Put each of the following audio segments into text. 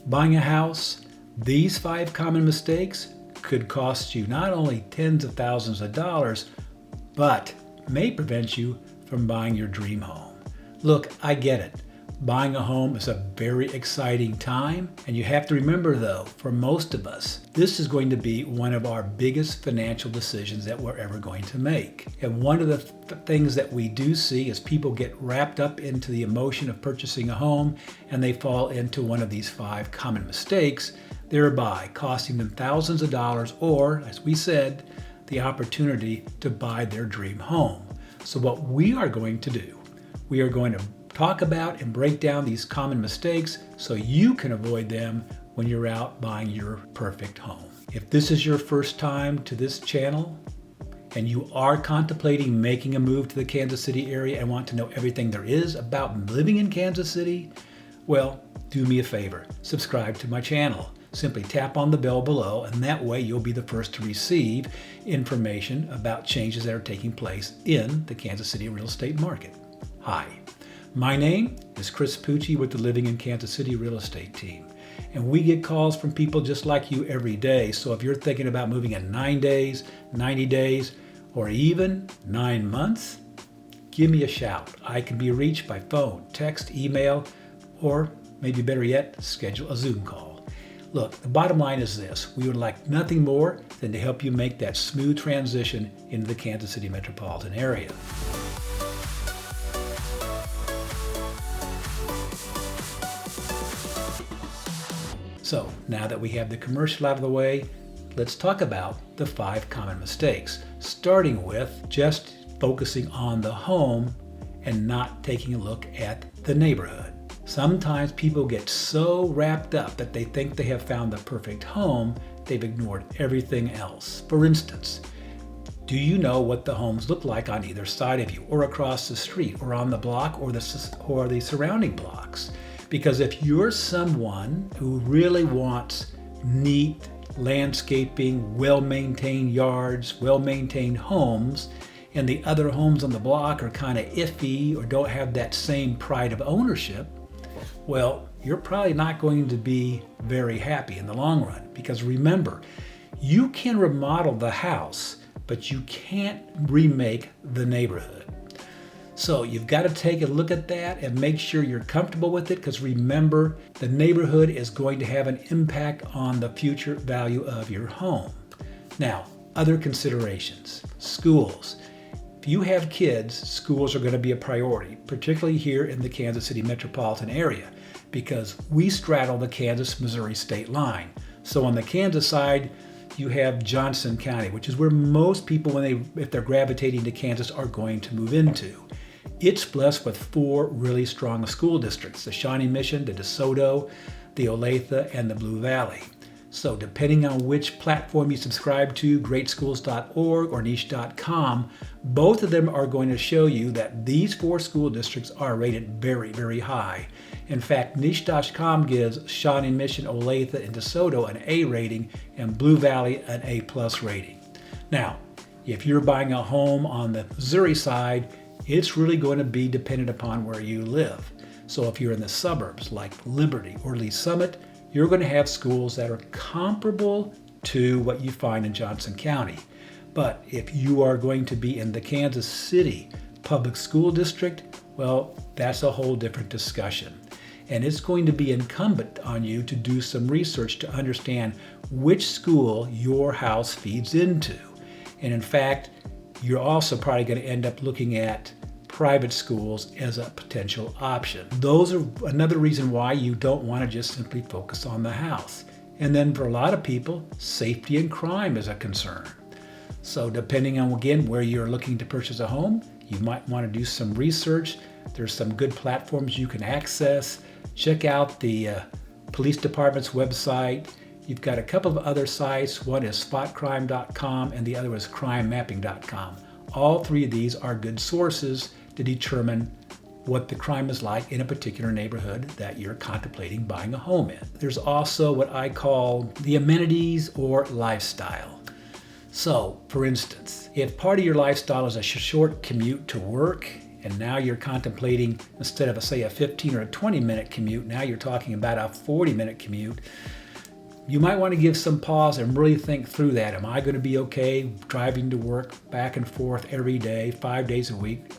Buying a house, these 5 common mistakes could cost you not only tens of thousands of dollars, but may prevent you from buying your dream home. Look, I get it. Buying a home is a very exciting time, and you have to remember though, for most of us, this is going to be one of our biggest financial decisions that we're ever going to make. And one of the things that we do see is people get wrapped up into the emotion of purchasing a home, and they fall into one of these 5 common mistakes, thereby costing them thousands of dollars or, as we said, the opportunity to buy their dream home. So what we are going to do, we are going to talk about and break down these common mistakes so you can avoid them when you're out buying your perfect home. If this is your first time to this channel and you are contemplating making a move to the Kansas City area and want to know everything there is about living in Kansas City, well, do me a favor, subscribe to my channel. Simply tap on the bell below, and that way you'll be the first to receive information about changes that are taking place in the Kansas City real estate market. Hi. My name is Chris Pucci with the Living in Kansas City real estate team, and we get calls from people just like you every day. So if you're thinking about moving in 9 days, 90 days, or even 9 months, give me a shout. I can be reached by phone, text, email, or maybe better yet, schedule a Zoom call. Look, the bottom line is this. We would like nothing more than to help you make that smooth transition into the Kansas City metropolitan area. So now that we have the commercial out of the way, let's talk about the 5 common mistakes, starting with just focusing on the home and not taking a look at the neighborhood. Sometimes people get so wrapped up that they think they have found the perfect home, they've ignored everything else. For instance, do you know what the homes look like on either side of you, or across the street, or on the block, or the surrounding blocks? Because if you're someone who really wants neat landscaping, well-maintained yards, well-maintained homes, and the other homes on the block are kind of iffy or don't have that same pride of ownership, well, you're probably not going to be very happy in the long run. Because remember, you can remodel the house, but you can't remake the neighborhood. So you've got to take a look at that and make sure you're comfortable with it, because remember, the neighborhood is going to have an impact on the future value of your home. Now, other considerations. Schools. If you have kids, schools are going to be a priority, particularly here in the Kansas City metropolitan area, because we straddle the Kansas-Missouri state line. So on the Kansas side, you have Johnson County, which is where most people, if they're gravitating to Kansas, are going to move into. It's blessed with 4 really strong school districts: the Shawnee Mission, the DeSoto, the Olathe, and the Blue Valley. So depending on which platform you subscribe to, greatschools.org or niche.com, both of them are going to show you that these 4 school districts are rated very, very high. In fact, niche.com gives Shawnee Mission, Olathe, and DeSoto an A rating, and Blue Valley an A+ rating. Now, if you're buying a home on the Missouri side, it's really going to be dependent upon where you live. So if you're in the suburbs like Liberty or Lee Summit, you're going to have schools that are comparable to what you find in Johnson County. But if you are going to be in the Kansas City Public School District, well, that's a whole different discussion. And it's going to be incumbent on you to do some research to understand which school your house feeds into. And in fact, you're also probably going to end up looking at private schools as a potential option. Those are another reason why you don't want to just simply focus on the house. And then for a lot of people, safety and crime is a concern. So depending on, again, where you're looking to purchase a home, you might want to do some research. There's some good platforms you can access. Check out the police department's website. You've got a couple of other sites. One is spotcrime.com and the other is crimemapping.com. All 3 of these are good sources to determine what the crime is like in a particular neighborhood that you're contemplating buying a home in. There's also what I call the amenities or lifestyle. So, for instance, if part of your lifestyle is a short commute to work and now you're contemplating, instead of say a 15 or a 20-minute commute, now you're talking about a 40-minute commute. You might want to give some pause and really think through that. Am I going to be okay driving to work back and forth every day, 5 days a week,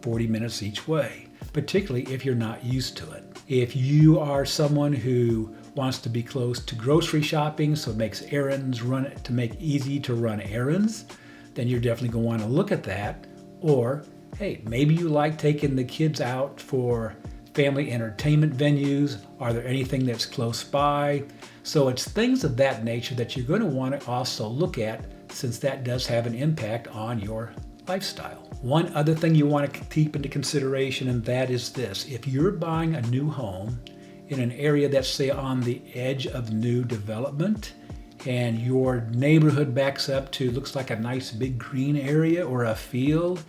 40 minutes each way? Particularly if you're not used to it. If you are someone who wants to be close to grocery shopping, so it makes errands to make easy to run errands, then you're definitely going to want to look at that. Or, hey, maybe you like taking the kids out for family entertainment venues. Are there anything that's close by? So it's things of that nature that you're going to want to also look at, since that does have an impact on your lifestyle. One other thing you want to keep into consideration, and that is this. If you're buying a new home in an area that's, say, on the edge of new development, and your neighborhood backs up to, looks like a nice big green area or a field,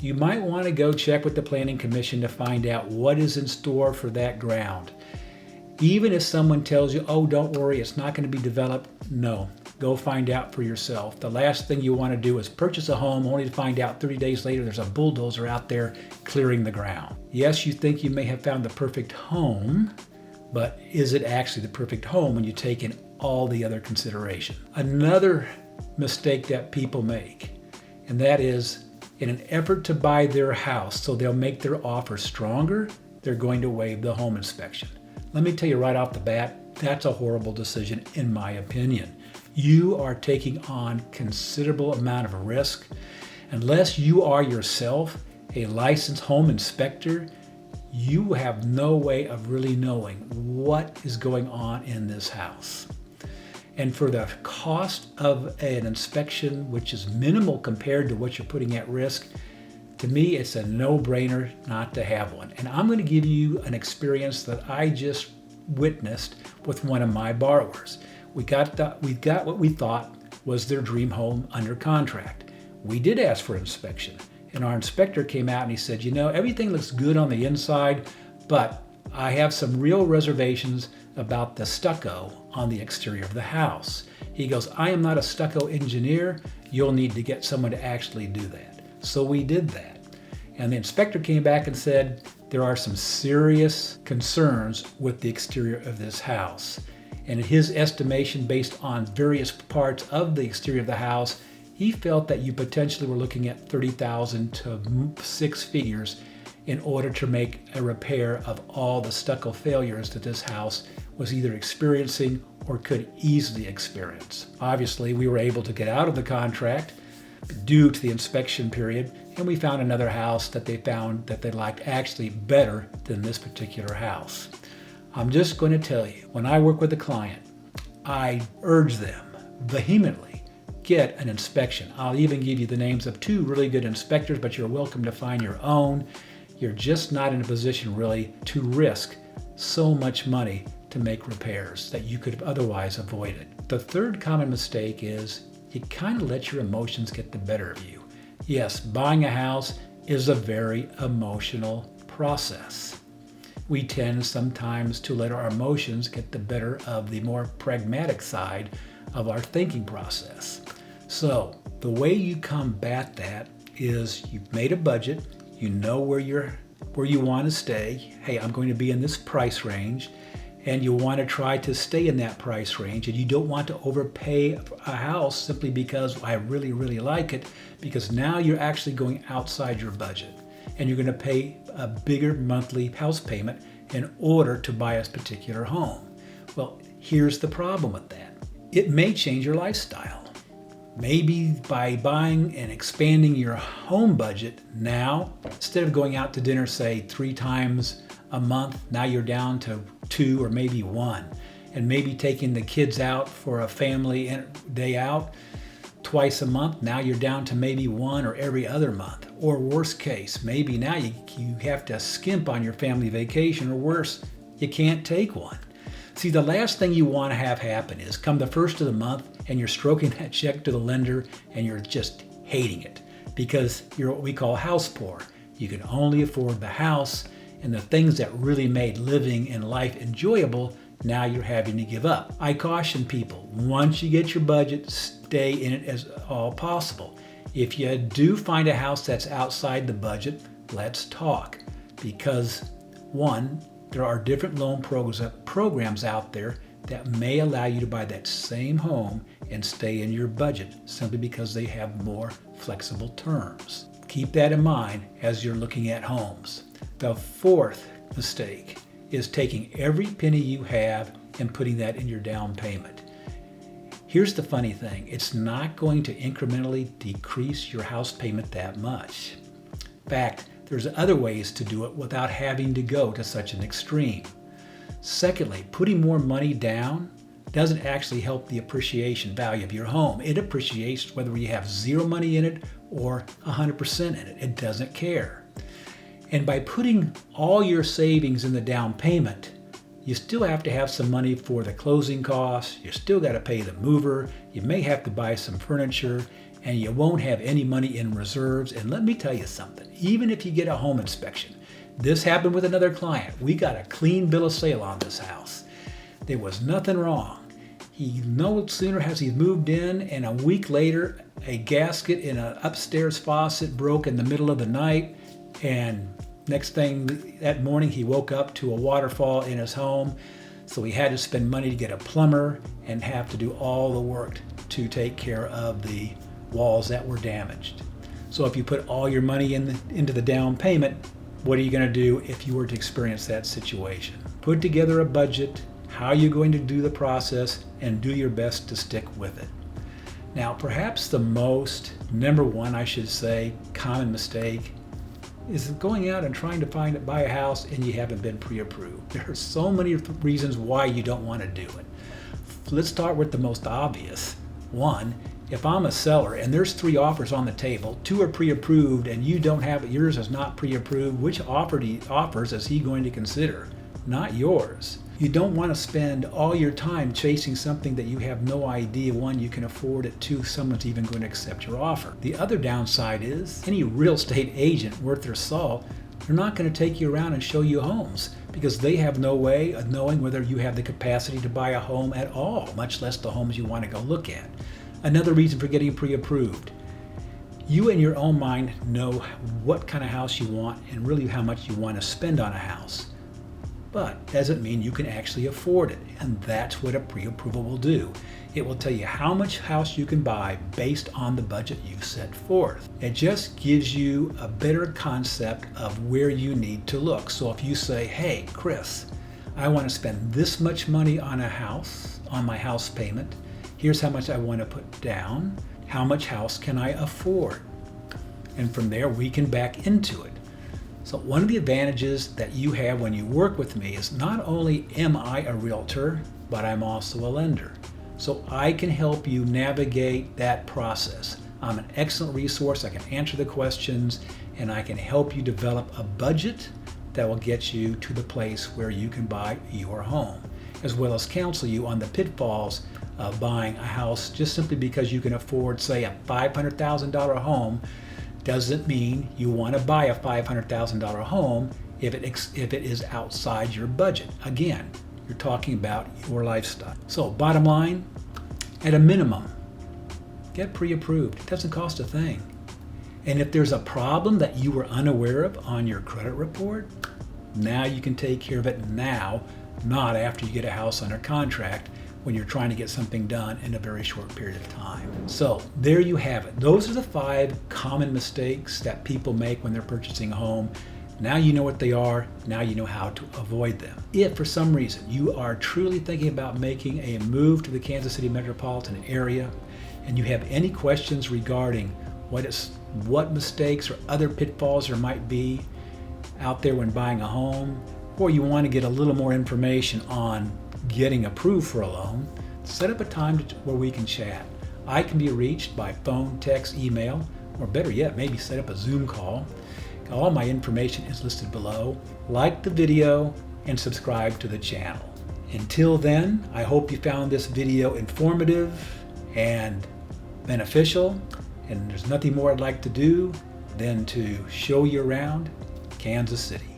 you might want to go check with the Planning Commission to find out what is in store for that ground. Even if someone tells you, oh, don't worry, it's not going to be developed, no. Go find out for yourself. The last thing you want to do is purchase a home only to find out 30 days later there's a bulldozer out there clearing the ground. Yes, you think you may have found the perfect home, but is it actually the perfect home when you take in all the other consideration? Another mistake that people make, and that is, in an effort to buy their house so they'll make their offer stronger, they're going to waive the home inspection. Let me tell you right off the bat, that's a horrible decision in my opinion. You are taking on considerable amount of risk. Unless you are yourself a licensed home inspector, you have no way of really knowing what is going on in this house. And for the cost of an inspection, which is minimal compared to what you're putting at risk, to me, it's a no-brainer not to have one. And I'm going to give you an experience that I just witnessed with one of my borrowers. We got what we thought was their dream home under contract. We did ask for inspection, and our inspector came out and he said, everything looks good on the inside, but I have some real reservations about the stucco on the exterior of the house. He goes, I am not a stucco engineer. You'll need to get someone to actually do that. So we did that. And the inspector came back and said, there are some serious concerns with the exterior of this house. And in his estimation, based on various parts of the exterior of the house, he felt that you potentially were looking at $30,000 to six figures in order to make a repair of all the stucco failures that this house was either experiencing or could easily experience. Obviously, we were able to get out of the contract due to the inspection period, and we found another house that they found that they liked actually better than this particular house. I'm just going to tell you, when I work with a client, I urge them vehemently, get an inspection. I'll even give you the names of two really good inspectors, but you're welcome to find your own. You're just not in a position really to risk so much money to make repairs that you could have otherwise avoided. The third common mistake is you kind of let your emotions get the better of you. Yes, buying a house is a very emotional process. We tend sometimes to let our emotions get the better of the more pragmatic side of our thinking process. So the way you combat that is you've made a budget, you know where you want to stay. Hey, I'm going to be in this price range, and you want to try to stay in that price range, and you don't want to overpay a house simply because I really, really like it, because now you're actually going outside your budget and you're going to pay a bigger monthly house payment in order to buy a particular home. Well, here's the problem with that. It may change your lifestyle. Maybe by buying and expanding your home budget now, instead of going out to dinner, say 3 times a month, now you're down to 2 or maybe 1. And maybe taking the kids out for a family day out twice a month, now you're down to maybe 1 or every other month. Or worst case, maybe now you have to skimp on your family vacation, or worse, you can't take one. See, the last thing you want to have happen is come the first of the month and you're stroking that check to the lender and you're just hating it because you're what we call house poor. You can only afford the house, and the things that really made living and life enjoyable, now you're having to give up. I caution people, once you get your budget, stay in it as all possible. If you do find a house that's outside the budget, let's talk. Because one, there are different loan programs out there that may allow you to buy that same home and stay in your budget simply because they have more flexible terms. Keep that in mind as you're looking at homes. The fourth mistake is taking every penny you have and putting that in your down payment. Here's the funny thing, it's not going to incrementally decrease your house payment that much. In fact, there's other ways to do it without having to go to such an extreme. Secondly, putting more money down doesn't actually help the appreciation value of your home. It appreciates whether you have zero money in it or 100% in it. It doesn't care. And by putting all your savings in the down payment, you still have to have some money for the closing costs. You still got to pay the mover. You may have to buy some furniture, and you won't have any money in reserves. And let me tell you something, even if you get a home inspection, this happened with another client. We got a clean bill of sale on this house. There was nothing wrong. He no sooner has he moved in, and a week later, a gasket in an upstairs faucet broke in the middle of the night, and next thing that morning, he woke up to a waterfall in his home. So he had to spend money to get a plumber and have to do all the work to take care of the walls that were damaged. So if you put all your money into the down payment, what are you going to do if you were to experience that situation? Put together a budget, how you're going to do the process, and do your best to stick with it. Now, perhaps the number one, I should say, common mistake is going out and trying to buy a house and you haven't been pre-approved. There are so many reasons why you don't want to do it. Let's start with the most obvious. One, if I'm a seller and there's 3 offers on the table, 2 are pre-approved and you don't have it, yours is not pre-approved, which offers is he going to consider? Not yours. You don't want to spend all your time chasing something that you have no idea, one, you can afford it, 2, someone's even going to accept your offer. The other downside is any real estate agent worth their salt, they're not going to take you around and show you homes because they have no way of knowing whether you have the capacity to buy a home at all, much less the homes you want to go look at. Another reason for getting pre-approved. You in your own mind know what kind of house you want and really how much you want to spend on a house. But doesn't mean you can actually afford it. And that's what a pre-approval will do. It will tell you how much house you can buy based on the budget you've set forth. It just gives you a better concept of where you need to look. So if you say, hey, Chris, I want to spend this much money on a house, on my house payment. Here's how much I want to put down. How much house can I afford? And from there, we can back into it. So one of the advantages that you have when you work with me is not only am I a realtor, but I'm also a lender. So I can help you navigate that process. I'm an excellent resource. I can answer the questions and I can help you develop a budget that will get you to the place where you can buy your home, as well as counsel you on the pitfalls of buying a house just simply because you can afford, say, a $500,000 home. Doesn't mean you want to buy a $500,000 home if it is outside your budget. Again, you're talking about your lifestyle. So bottom line, at a minimum, get pre-approved. It doesn't cost a thing. And if there's a problem that you were unaware of on your credit report, now you can take care of it now, not after you get a house under contract when you're trying to get something done in a very short period of time. So there you have it. Those are the 5 common mistakes that people make when they're purchasing a home. Now you know what they are. Now you know how to avoid them. If for some reason you are truly thinking about making a move to the Kansas City metropolitan area and you have any questions regarding what mistakes or other pitfalls there might be out there when buying a home, or you want to get a little more information on getting approved for a loan, set up a time where we can chat. I can be reached by phone, text, email, or better yet, maybe set up a Zoom call. All my information is listed below. Like the video and subscribe to the channel. Until then, I hope you found this video informative and beneficial, and there's nothing more I'd like to do than to show you around Kansas City.